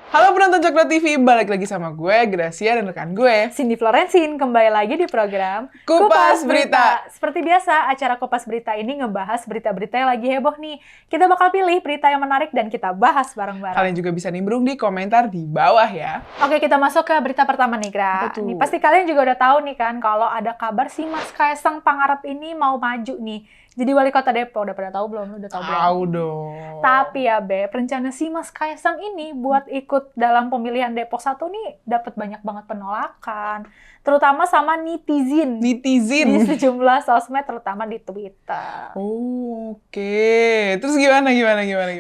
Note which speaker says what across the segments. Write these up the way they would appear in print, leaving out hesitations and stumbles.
Speaker 1: Halo penonton Coklat TV, balik lagi sama gue, Gracia dan rekan gue.
Speaker 2: Cindy Florencin, kembali lagi di program
Speaker 1: Kupas Berita.
Speaker 2: Seperti biasa, acara Kupas Berita ini ngebahas berita-berita yang lagi heboh nih. Kita bakal pilih berita yang menarik dan kita bahas bareng-bareng.
Speaker 1: Kalian juga bisa nimbrung di komentar di bawah ya.
Speaker 2: Oke, kita masuk ke berita pertama nih, Gra.
Speaker 1: Apa tuh?
Speaker 2: Nih, pasti kalian juga udah tahu nih kan, kalau ada kabar si Mas Kaisang Pangarep ini mau maju nih. Jadi wali kota Depok, udah pada tahu belum? Udah tahu belum?
Speaker 1: Tahu dong.
Speaker 2: Tapi ya Beb, rencana si Mas Kaisang ini buat ikut dalam pemilihan Depok 1 nih dapat banyak banget penolakan. Terutama sama netizen. Di sejumlah sosmed, terutama di Twitter.
Speaker 1: Oke. Terus gimana?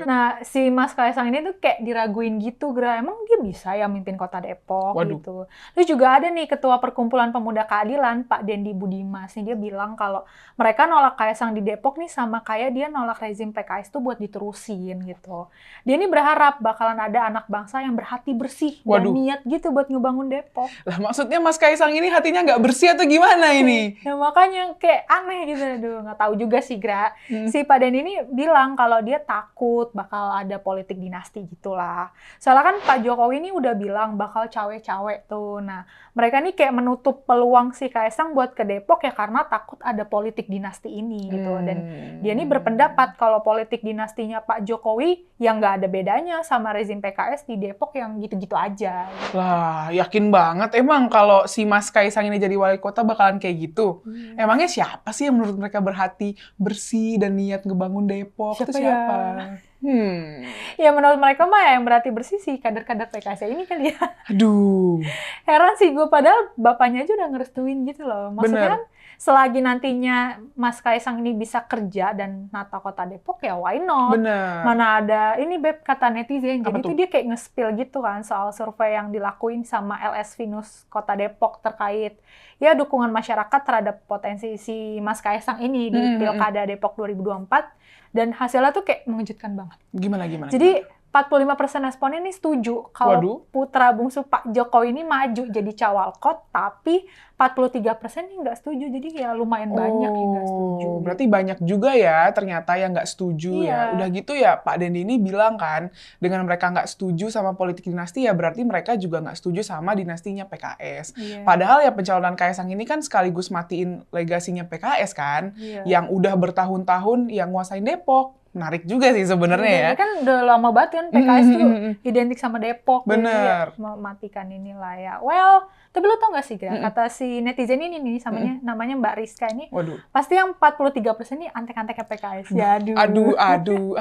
Speaker 2: Nah, si Mas Kaisang ini tuh kayak diraguin gitu, Gra. Emang dia bisa ya mimpin kota Depok.
Speaker 1: Waduh.
Speaker 2: Gitu. Terus juga ada nih Ketua Perkumpulan Pemuda Keadilan, Pak Dendi Budimas. Nih dia bilang kalau mereka nolak Kaisang di Depok nih sama kayak dia nolak rezim PKS tuh buat diterusin gitu. Dia ini berharap bakalan ada anak bangsa yang berhati bersih dan niat gitu buat ngebangun Depok.
Speaker 1: Lah maksudnya Mas Kaisang ini hatinya nggak bersih atau gimana ini?
Speaker 2: Ya makanya kayak aneh gitu. Aduh, nggak tahu juga sih, Gra. Si Pak Dendi ini bilang kalau dia takut bakal ada politik dinasti gitulah. Soalnya kan Pak Jokowi ini udah bilang bakal cawe-cawe tuh. Nah, mereka nih kayak menutup peluang si Kaisang buat ke Depok ya karena takut ada politik dinasti ini gitu. Dan dia ini berpendapat kalau politik dinastinya Pak Jokowi yang nggak ada bedanya sama rezim PKS di Depok yang gitu-gitu aja.
Speaker 1: Lah, yakin banget emang kalau si Mas Kaisang ini jadi wali kota bakalan kayak gitu. Emangnya siapa sih yang menurut mereka berhati bersih dan niat ngebangun Depok? Itu siapa?
Speaker 2: Ya menurut mereka mah yang berarti bersih sih kader-kader PKS ini kali ya.
Speaker 1: Aduh.
Speaker 2: Heran sih gue, padahal bapaknya aja udah ngerestuin gitu loh. Maksudnya kan selagi nantinya Mas Kaisang ini bisa kerja dan nata kota Depok ya why not?
Speaker 1: Bener.
Speaker 2: Mana ada, ini Beb kata netizen,
Speaker 1: Apa
Speaker 2: jadi
Speaker 1: tuh?
Speaker 2: itu dia kayak nge-spill gitu kan soal survei yang dilakuin sama LS Finus Kota Depok terkait ya dukungan masyarakat terhadap potensi si Mas Kaisang ini di Pilkada Depok 2024 dan hasilnya tuh kayak mengejutkan banget.
Speaker 1: Gimana?
Speaker 2: Jadi 45% responden ini setuju kalau putra bungsu Pak Jokowi ini maju jadi cawalkot, tapi 43% ini nggak setuju. Jadi ya lumayan banyak yang nggak setuju.
Speaker 1: Berarti banyak juga ya ternyata yang nggak setuju ya. Udah gitu ya Pak Dendi ini bilang kan, dengan mereka nggak setuju sama politik dinasti ya berarti mereka juga nggak setuju sama dinastinya PKS. Padahal ya pencalonan Kaisang ini kan sekaligus matiin legasinya PKS kan, yang udah bertahun-tahun yang nguasain Depok. Menarik juga sih sebenarnya ya.
Speaker 2: Kan udah lama banget kan PKS tuh identik sama Depok.
Speaker 1: Bener.
Speaker 2: Ya, mematikan inilah ya. Well, tapi lu tau gak sih, kata si netizen ini nih, namanya Mbak Rizka ini, pasti yang 43% ini antek-anteknya PKS. Ya,
Speaker 1: Aduh.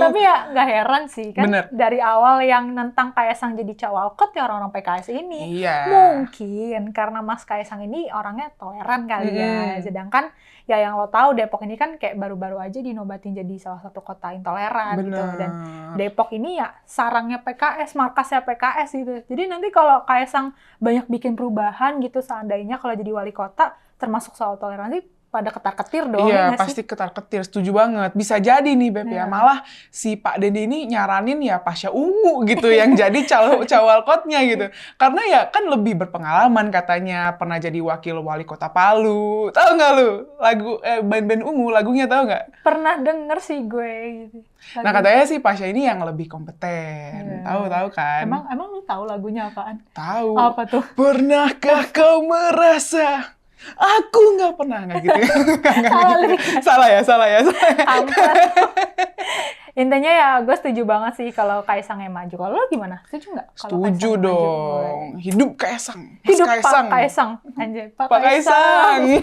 Speaker 2: Tapi ya nggak heran sih kan. Dari awal yang nentang Kaisang jadi cawalkot ya orang-orang PKS ini.
Speaker 1: Iya.
Speaker 2: Mungkin karena Mas Kaisang ini orangnya toleran kali ya. Sedangkan ya yang lo tahu Depok ini kan kayak baru-baru aja dinobatin jadi salah satu kota intoleran gitu. Dan Depok ini ya sarangnya PKS, markasnya PKS gitu. Jadi nanti kalau Kaisang banyak bikin perubahan gitu seandainya kalau jadi wali kota, termasuk soal toleransi, pada ketar-ketir dong.
Speaker 1: Iya, pasti ketar-ketir. Setuju banget. Bisa jadi nih, Beb ya. Malah si Pak Dendi ini nyaranin ya Pasha Ungu gitu yang jadi cawalkotnya gitu. Karena ya kan lebih berpengalaman katanya. Pernah jadi wakil wali kota Palu. Tahu nggak lu? Band-band Ungu, lagunya tahu nggak?
Speaker 2: Pernah denger sih gue gitu.
Speaker 1: Nah katanya sih Pasha ini yang lebih kompeten. Tahu kan?
Speaker 2: Emang lu tahu lagunya apaan?
Speaker 1: Tahu.
Speaker 2: Apa tuh?
Speaker 1: Pernahkah kau merasa aku nggak pernah, nggak gitu ya? Salah ya.
Speaker 2: Intinya ya gue setuju banget sih kalau Kaisang yang maju. Kalau lo gimana? Setuju nggak?
Speaker 1: Setuju dong. Hidup Kaisang.
Speaker 2: Hidup Pak Kaisang. Anjay,
Speaker 1: Pak Kaisang.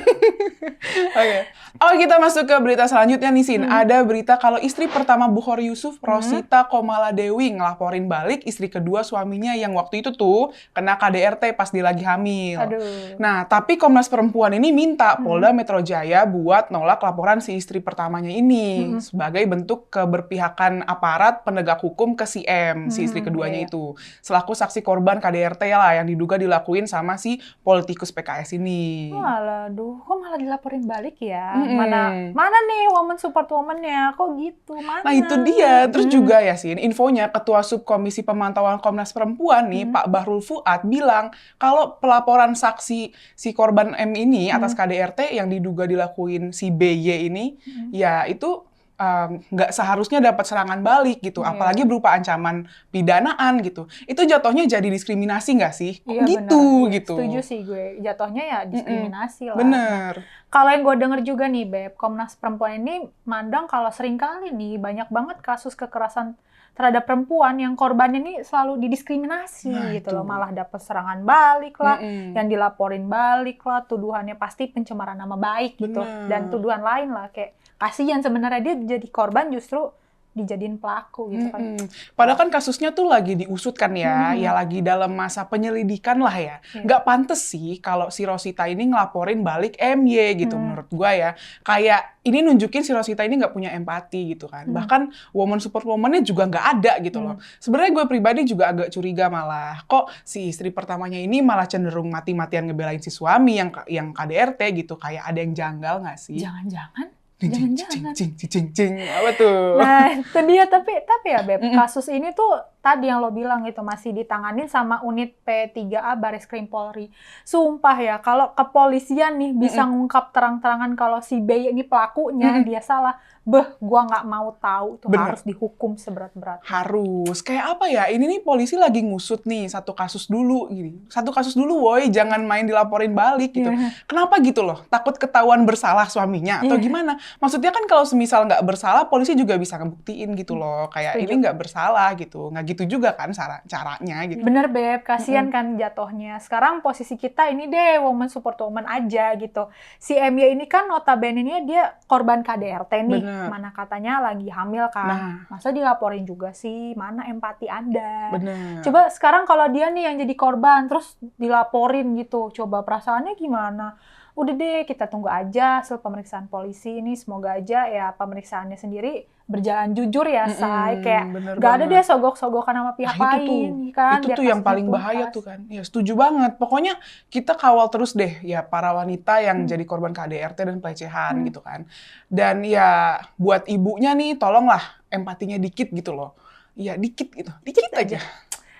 Speaker 1: Oke. Kita masuk ke berita selanjutnya nih, Sin. Ada berita kalau istri pertama Bukhari Yusuf, Rosita Komaladewi, ngelaporin balik istri kedua suaminya yang waktu itu tuh kena KDRT pas dia lagi hamil.
Speaker 2: Aduh.
Speaker 1: Nah, tapi Komnas Perempuan ini minta Polda Metro Jaya buat nolak laporan si istri pertamanya ini sebagai bentuk keberpihakan aparat penegak hukum ke si M, si istri keduanya itu. Selaku saksi korban KDRT lah yang diduga dilakuin sama si politikus PKS ini.
Speaker 2: Walah, kok malah dilaporin balik ya? Mana nih woman support woman-nya? Kok gitu? Mana?
Speaker 1: Nah itu dia. Terus juga ya Sin, infonya Ketua Subkomisi Pemantauan Komnas Perempuan nih, Pak Bahrul Fuad bilang kalau pelaporan saksi si korban M ini atas KDRT yang diduga dilakuin si BY ini, ya itu nggak seharusnya dapat serangan balik gitu, apalagi berupa ancaman pidanaan gitu. Itu jatuhnya jadi diskriminasi nggak sih? Kok gitu
Speaker 2: bener.
Speaker 1: gitu.
Speaker 2: Setuju sih gue, jatuhnya ya diskriminasi lah.
Speaker 1: Bener.
Speaker 2: Kalau yang gue denger juga nih, Beb, Komnas Perempuan ini mandang kalau seringkali nih banyak banget kasus kekerasan terhadap perempuan yang korbannya ini selalu didiskriminasi gitu loh, malah dapat serangan balik lah, yang dilaporin balik lah, tuduhannya pasti pencemaran nama baik gitu, dan tuduhan lain lah, kayak kasihan sebenarnya dia jadi korban justru dijadiin pelaku gitu kan.
Speaker 1: Padahal kan kasusnya tuh lagi diusut kan ya, ya lagi dalam masa penyelidikan lah ya. Nggak pantes sih kalau si Rosita ini ngelaporin balik MY gitu menurut gua ya. Kayak ini nunjukin si Rosita ini nggak punya empati gitu kan. Bahkan woman support woman-nya juga nggak ada gitu loh. Sebenarnya gue pribadi juga agak curiga malah. Kok si istri pertamanya ini malah cenderung mati-matian ngebelain si suami yang KDRT gitu. Kayak ada yang janggal nggak sih?
Speaker 2: Jangan-jangan.
Speaker 1: Cing, apa tuh?
Speaker 2: Nah, itu dia. Tapi ya, Beb, kasus ini tuh tadi yang lo bilang gitu, masih ditanganin sama unit P3A Baris Krim Polri. Sumpah ya, kalau kepolisian nih bisa ngungkap terang-terangan kalau si B ini pelakunya, dia salah. Gua nggak mau tahu, tuh harus dihukum seberat-berat.
Speaker 1: Harus. Kayak apa ya, ini nih polisi lagi ngusut nih satu kasus dulu gini. Satu kasus dulu woi, jangan main dilaporin balik gitu. Kenapa gitu loh? Takut ketahuan bersalah suaminya atau gimana? Maksudnya kan kalau semisal nggak bersalah, polisi juga bisa ngebuktiin gitu loh. Kayak ini nggak bersalah gitu. Nggak gitu juga kan caranya gitu.
Speaker 2: Bener, Beb. Kasian kan jatuhnya. Sekarang posisi kita ini deh, woman support woman aja gitu. Si MY ini kan notabene-nya dia korban KDRT nih. Mana katanya lagi hamil kan. Masa dilaporin juga sih? Mana empati Anda? Coba sekarang kalau dia nih yang jadi korban, terus dilaporin gitu. Coba perasaannya gimana? Udah deh, kita tunggu aja hasil pemeriksaan polisi ini. Semoga aja ya pemeriksaannya sendiri berjalan jujur ya, Say. Kayak gak ada deh sogok-sogokan sama pihak lain.
Speaker 1: Itu tuh yang paling bahaya tuh kan. Ya setuju banget. Pokoknya kita kawal terus deh ya para wanita yang jadi korban KDRT dan pelecehan gitu kan. Dan ya buat ibunya nih tolonglah empatinya dikit gitu loh. Ya dikit gitu, dikit aja.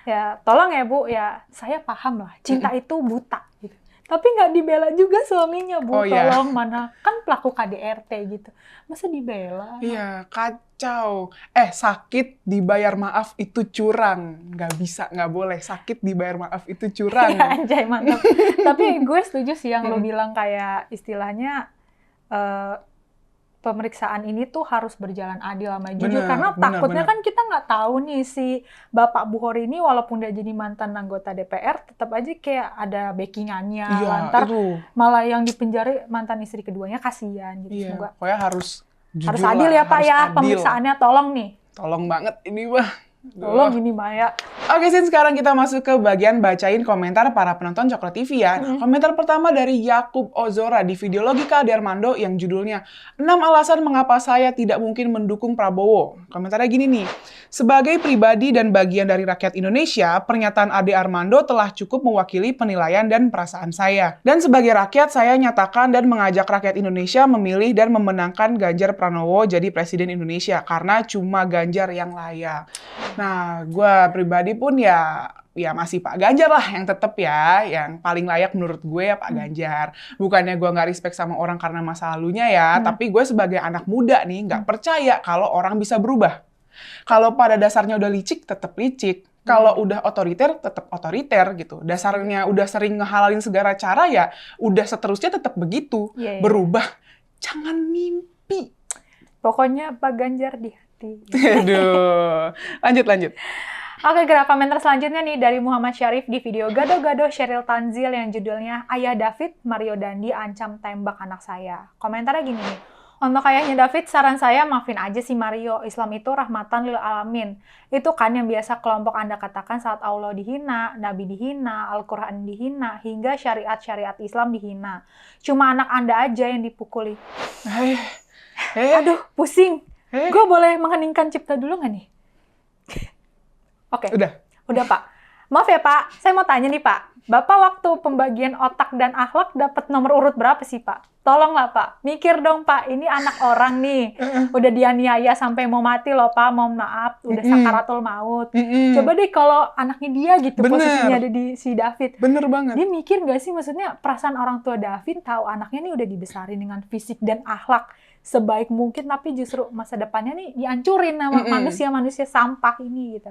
Speaker 2: Ya tolong ya Bu, ya saya paham lah. Cinta itu buta gitu. Tapi nggak dibela juga suaminya, Bu. Tolong, mana kan pelaku KDRT gitu. Masa dibela?
Speaker 1: Iya, kacau. Sakit dibayar maaf itu curang. Nggak bisa, nggak boleh. Sakit dibayar maaf itu curang.
Speaker 2: Anjay, mantap. Tapi gue setuju sih yang lo bilang kayak istilahnya pemeriksaan ini tuh harus berjalan adil sama jujur. Karena takutnya kan kita nggak tahu nih si Bapak Bukhori ini walaupun dia jadi mantan anggota DPR, tetap aja kayak ada backingannya. Lantar malah yang dipenjara mantan istri keduanya, kasihan gitu. Semoga
Speaker 1: pokoknya harus jujur
Speaker 2: harus adil ya Pak ya, pemeriksaannya tolong nih.
Speaker 1: Tolong banget ini Bah.
Speaker 2: Tolong ini Maya.
Speaker 1: Oke, Sin, sekarang kita masuk ke bagian bacain komentar para penonton Coklat TV ya. Komentar pertama dari Yakub Ozora di video Logika Ade-Armando yang judulnya 6 alasan mengapa saya tidak mungkin mendukung Prabowo. Komentarnya gini nih. Sebagai pribadi dan bagian dari rakyat Indonesia, pernyataan Ade-Armando telah cukup mewakili penilaian dan perasaan saya. Dan sebagai rakyat, saya nyatakan dan mengajak rakyat Indonesia memilih dan memenangkan Ganjar Pranowo jadi Presiden Indonesia karena cuma Ganjar yang layak. Nah, gue pribadi pun ya masih Pak Ganjar lah yang tetap ya, yang paling layak menurut gue ya Pak Ganjar. Bukannya gue nggak respect sama orang karena masa lalunya ya, tapi gue sebagai anak muda nih nggak percaya kalau orang bisa berubah. Kalau pada dasarnya udah licik, tetap licik. Kalau udah otoriter, tetap otoriter gitu. Dasarnya udah sering ngehalalin segala cara ya, udah seterusnya tetap begitu. Berubah, jangan mimpi.
Speaker 2: Pokoknya Pak Ganjar di hati.
Speaker 1: Aduh, lanjut.
Speaker 2: Oke, gerak komentar selanjutnya nih dari Muhammad Syarif di video Gado-Gado Sheryl Tanzil yang judulnya Ayah David, Mario Dandi ancam tembak anak saya. Komentarnya gini nih. Untuk ayahnya David, saran saya maafin aja si Mario. Islam itu rahmatan lil alamin. Itu kan yang biasa kelompok Anda katakan saat Allah dihina, Nabi dihina, Al-Quran dihina, hingga syariat-syariat Islam dihina. Cuma anak Anda aja yang dipukuli. Aduh, pusing. Gue boleh mengheningkan cipta dulu nggak nih? Oke. Udah Pak. Maaf ya Pak, saya mau tanya nih Pak. Bapak waktu pembagian otak dan akhlak dapat nomor urut berapa sih Pak? Tolonglah Pak, mikir dong Pak, ini anak orang nih. Udah dianiaya sampai mau mati loh Pak, mohon maaf. Udah sakaratul maut. Coba deh kalau anaknya dia gitu, posisinya ada di si David.
Speaker 1: Bener banget.
Speaker 2: Dia mikir nggak sih, maksudnya perasaan orang tua David tahu anaknya nih udah dibesarin dengan fisik dan akhlak sebaik mungkin, tapi justru masa depannya nih dihancurin sama manusia-manusia sampah ini gitu.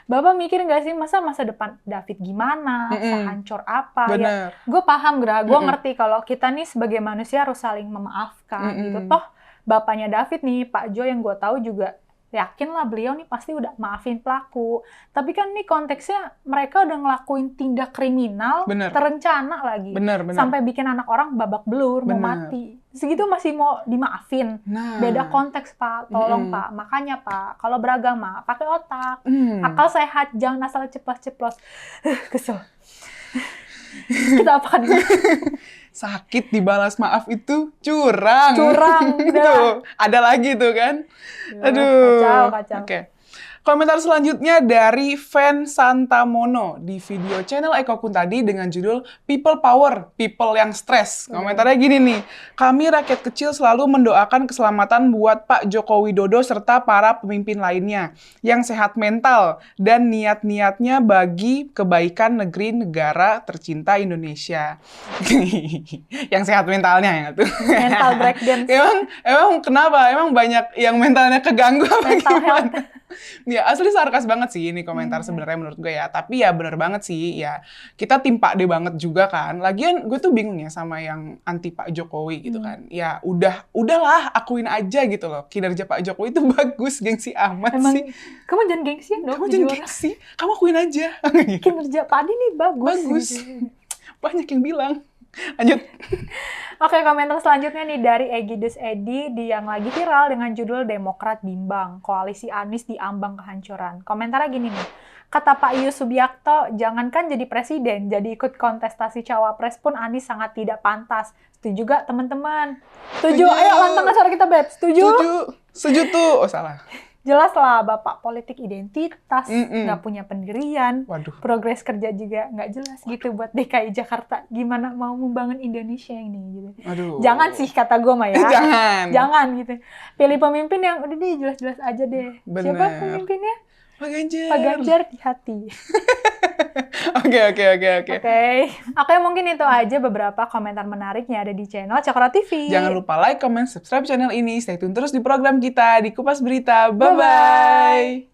Speaker 2: Bapak mikir nggak sih masa depan David gimana, sehancur apa? Ya, gue paham, gue ngerti kalau kita nih sebagai manusia harus saling memaafkan gitu. Toh bapaknya David nih, Pak Jo, yang gue tahu juga yakin lah beliau nih pasti udah maafin pelaku. Tapi kan nih konteksnya mereka udah ngelakuin tindak kriminal terencana lagi. Sampai bikin anak orang babak belur, mau mati. Segitu masih mau dimaafin. Beda konteks, Pak. Tolong, Pak. Makanya, Pak, kalau beragama, pakai otak. Akal sehat, jangan asal ceplos-ceplos. Kesel. Kita apakan ini?
Speaker 1: Sakit dibalas maaf itu curang. Tuh, ada lagi tuh kan. Aduh.
Speaker 2: Kacau.
Speaker 1: Oke. Komentar selanjutnya dari Fan Santamono di video channel Eko Kun tadi dengan judul People Power, People yang Stres. Komentarnya gini nih, kami rakyat kecil selalu mendoakan keselamatan buat Pak Joko Widodo serta para pemimpin lainnya yang sehat mental dan niat-niatnya bagi kebaikan negeri negara tercinta Indonesia. Yang sehat mentalnya ya tuh.
Speaker 2: Mental breakdown.
Speaker 1: Emang kenapa? Emang banyak yang mentalnya keganggu apa
Speaker 2: mental
Speaker 1: gimana?
Speaker 2: health.
Speaker 1: Ya asli sarkas banget sih ini komentar sebenarnya menurut gue ya. Tapi ya bener banget sih ya. Kita tim Pak D banget juga kan. Lagian gue tuh bingung ya sama yang anti Pak Jokowi gitu kan. Ya udahlah akuin aja gitu loh. Kinerja Pak Jokowi itu bagus, gengsi amat sih.
Speaker 2: Kamu jangan gengsi dong.
Speaker 1: Kamu jangan gengsi. Kamu akuin aja.
Speaker 2: Kinerja Pak D nih bagus.
Speaker 1: Gitu. Banyak yang bilang. Lanjut.
Speaker 2: Oke, komentar selanjutnya nih dari Egidus Edi yang lagi viral dengan judul Demokrat Bimbang, Koalisi Anies di Ambang Kehancuran. Komentarnya gini nih, kata Pak Yus Subiakto, jangankan jadi presiden, jadi ikut kontestasi cawapres pun Anies sangat tidak pantas. Setuju gak teman-teman? Setuju. Ayo lantangkan suara kita, Beb. Setuju?
Speaker 1: Setuju tuh. Oh salah.
Speaker 2: Jelas lah, Bapak politik identitas, nggak punya pendirian, progres kerja juga nggak jelas gitu buat DKI Jakarta. Gimana mau membangun Indonesia ini gitu. Jangan sih kata gue mah ya. Jangan gitu. Pilih pemimpin yang udah deh jelas-jelas aja deh.
Speaker 1: Bener.
Speaker 2: Siapa pemimpinnya?
Speaker 1: Pak Ganjar.
Speaker 2: Pak Ganjar di hati. Oke, mungkin itu aja beberapa komentar menarik yang ada di channel Cakra TV.
Speaker 1: Jangan lupa like, comment, subscribe channel ini. Stay tune terus di program kita di Kupas Berita. Bye-bye.